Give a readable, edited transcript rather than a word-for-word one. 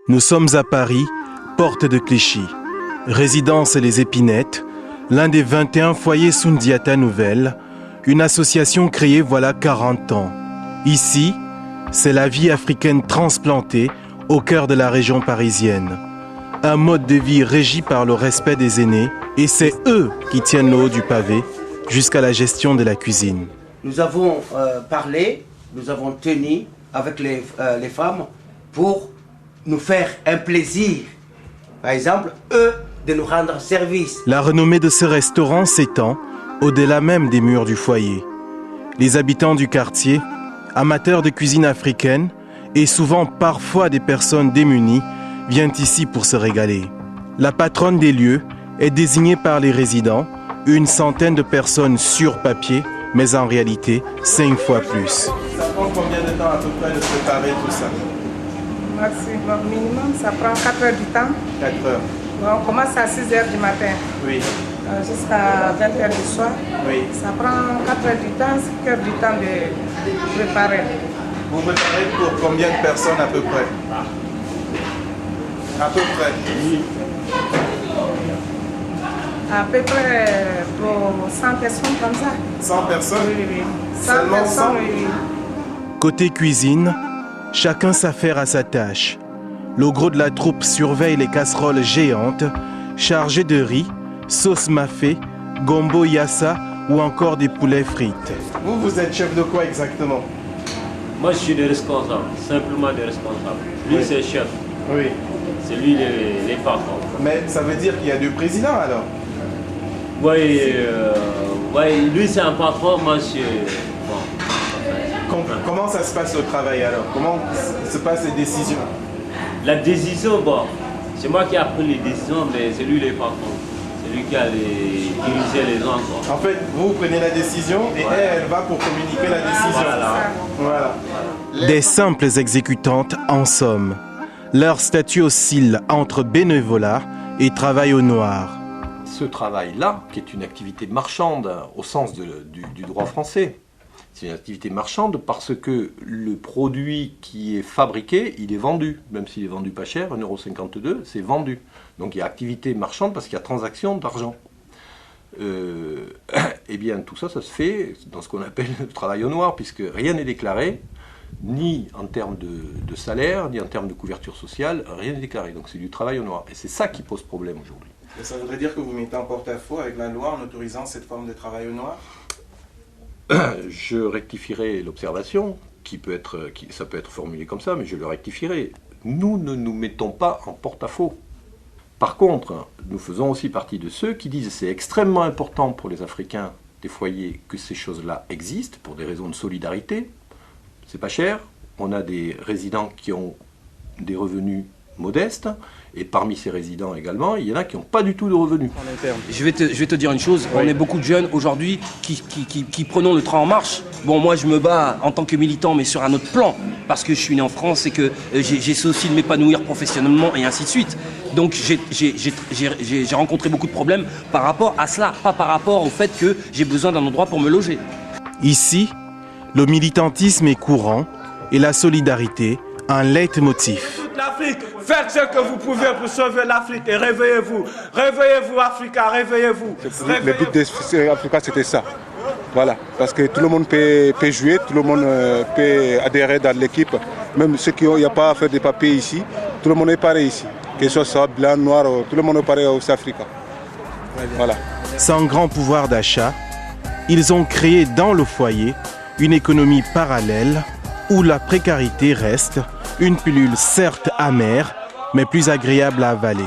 Nous sommes à Paris, porte de Clichy. Résidence Les Épinettes, l'un des 21 foyers Soundiata Nouvelle, une association créée voilà 40 ans. Ici, c'est la vie africaine transplantée au cœur de la région parisienne. Un mode de vie régi par le respect des aînés, et c'est eux qui tiennent le haut du pavé jusqu'à la gestion de la cuisine. Nous avons parlé, nous avons tenu avec les femmes pour nous faire un plaisir. Par exemple, eux, de nous rendre service. La renommée de ce restaurant s'étend au-delà même des murs du foyer. Les habitants du quartier, amateurs de cuisine africaine et souvent parfois des personnes démunies, viennent ici pour se régaler. La patronne des lieux est désignée par les résidents, une centaine de personnes sur papier, mais en réalité 5 fois plus. Ça prend combien de temps à peu près de préparer tout ça? Maximum, minimum, ça prend 4 heures du temps. 4 heures. On commence à 6 heures du matin. Oui. Jusqu'à 20 heures du soir. Oui. Ça prend 4 heures du temps, 5 heures du temps de préparer. Vous préparez pour combien de personnes à peu près? À peu près. À peu près pour 100 personnes comme ça. 100 personnes? Oui, oui. 100 Seulement personnes, 100? oui. Côté cuisine, chacun s'affaire à sa tâche. Le gros de la troupe surveille les casseroles géantes, chargées de riz, sauce mafé, gombo yassa ou encore des poulets frites. Vous êtes chef de quoi exactement? Moi, je suis le responsable, simplement le responsable. Lui, oui. C'est le chef. Oui. C'est lui les patrons. Mais ça veut dire qu'il y a 2 présidents alors? Oui, lui c'est un patron, moi je suis... Comment ça se passe au travail alors? Comment se passent les décisions? La décision, bon, c'est moi qui ai pris les décisions, mais c'est lui le patron. C'est lui qui a dirigé les gens. En fait, vous prenez la décision et voilà. Elle va pour communiquer la décision. Voilà. Des simples exécutantes en somme. Leur statut oscille entre bénévolat et travail au noir. Ce travail-là, qui est une activité marchande au sens du droit français, c'est une activité marchande parce que le produit qui est fabriqué, il est vendu. Même s'il est vendu pas cher, 1,52 €, c'est vendu. Donc il y a activité marchande parce qu'il y a transaction d'argent. Eh bien tout ça, ça se fait dans ce qu'on appelle le travail au noir, puisque rien n'est déclaré, ni en termes de salaire, ni en termes de couverture sociale, rien n'est déclaré. Donc c'est du travail au noir. Et c'est ça qui pose problème aujourd'hui. Et ça voudrait dire que vous mettez en porte-à-faux avec la loi en autorisant cette forme de travail au noir? Je rectifierai l'observation, ça peut être formulé comme ça, mais je le rectifierai. Nous ne nous mettons pas en porte-à-faux. Par contre, nous faisons aussi partie de ceux qui disent que c'est extrêmement important pour les Africains des foyers que ces choses-là existent, pour des raisons de solidarité. C'est pas cher, on a des résidents qui ont des revenus modestes, et parmi ces résidents également, il y en a qui n'ont pas du tout de revenus. Je vais te dire une chose, oui. On est beaucoup de jeunes aujourd'hui qui prenons le train en marche. Bon, moi je me bats en tant que militant, mais sur un autre plan, parce que je suis né en France et que j'essaie aussi de m'épanouir professionnellement et ainsi de suite. Donc j'ai rencontré beaucoup de problèmes par rapport à cela, pas par rapport au fait que j'ai besoin d'un endroit pour me loger. Ici, le militantisme est courant et la solidarité un leitmotiv. Toute l'Afrique, faites ce que vous pouvez pour sauver l'Afrique et réveillez-vous. Réveillez-vous Africa, réveillez-vous. Le but de Africa, c'était ça. Voilà, parce que tout le monde peut jouer, tout le monde peut adhérer dans l'équipe. Même ceux qui n'ont pas à faire des papiers ici, tout le monde est pareil ici. Que ce soit blanc, noir, tout le monde est pareil au Africa. Voilà. Sans grand pouvoir d'achat, ils ont créé dans le foyer une économie parallèle où la précarité reste une pilule certes amère, mais plus agréable à avaler.